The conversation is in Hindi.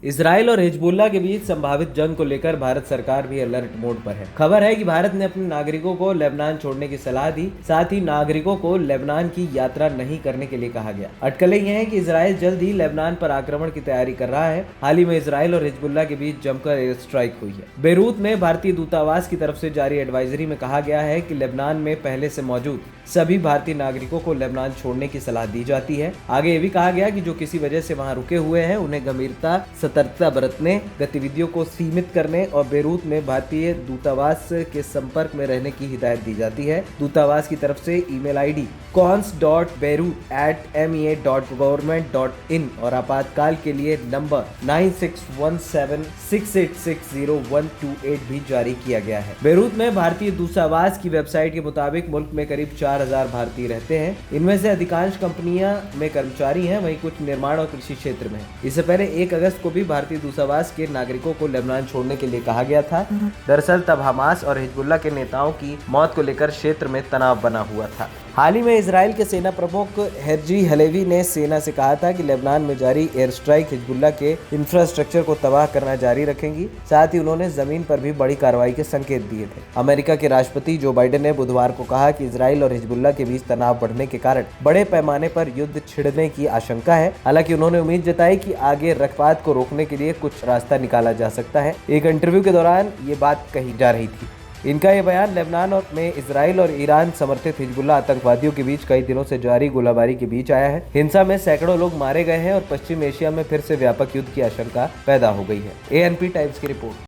इजराइल और हिजबुल्लाह के बीच संभावित जंग को लेकर भारत सरकार भी अलर्ट मोड पर है। खबर है कि भारत ने अपने नागरिकों को लेबनान छोड़ने की सलाह दी, साथ ही नागरिकों को लेबनान की यात्रा नहीं करने के लिए कहा गया। अटकलें यह है कि इजराइल जल्द ही लेबनान पर आक्रमण की तैयारी कर रहा है। हाल ही में इजराइल और हिजबुल्लाह के बीच जमकर एयर स्ट्राइक हुई है। बेरूत में भारतीय दूतावास की तरफ से जारी एडवाइजरी में कहा गया है कि लेबनान में पहले से मौजूद सभी भारतीय नागरिकों को लेबनान छोड़ने की सलाह दी जाती है। आगे ये भी कहा गया कि जो किसी वजह से वहां रुके हुए हैं उन्हें गंभीरता सतर्कता बरतने, गतिविधियों को सीमित करने और बेरूत में भारतीय दूतावास के संपर्क में रहने की हिदायत दी जाती है। दूतावास की तरफ से ईमेल आईडी cons.beirut@mea.government.in और आपातकाल के लिए नंबर 961768600128 भी जारी किया गया है। बेरूत में भारतीय दूतावास की वेबसाइट के मुताबिक मुल्क में करीब 4000 भारतीय रहते हैं। इनमें से अधिकांश कंपनियां में कर्मचारी हैं, वहीं कुछ निर्माण और कृषि क्षेत्र में हैं। इससे पहले 1 अगस्त को भी भारतीय दूतावास के नागरिकों को लेबनान छोड़ने के लिए कहा गया था। दरअसल तब हमास और हिजबुल्लाह के नेताओं की मौत को लेकर क्षेत्र में तनाव बना हुआ था। हाल ही में इजराइल के सेना प्रमुख हेर्जी हलेवी ने सेना से कहा था कि लेबनान में जारी एयर स्ट्राइक हिजबुल्लाह के इंफ्रास्ट्रक्चर को तबाह करना जारी रखेंगी। साथ ही उन्होंने जमीन पर भी बड़ी कार्रवाई के संकेत दिए थे। अमेरिका के राष्ट्रपति जो बाइडेन ने बुधवार को कहा कि इजराइल और हिजबुल्लाह के बीच तनाव बढ़ने के कारण बड़े पैमाने पर युद्ध छिड़ने की आशंका है। हालांकि उन्होंने उम्मीद जताई कि आगे रक्तपात को रोकने के लिए कुछ रास्ता निकाला जा सकता है। एक इंटरव्यू के दौरान ये बात कही जा रही थी। इनका ये बयान लेबनान में इजराइल और ईरान समर्थित हिजबुल्लाह आतंकवादियों के बीच कई दिनों से जारी गोलाबारी के बीच आया है। हिंसा में सैकड़ों लोग मारे गए हैं और पश्चिम एशिया में फिर से व्यापक युद्ध की आशंका पैदा हो गई है। ANP टाइम्स की रिपोर्ट।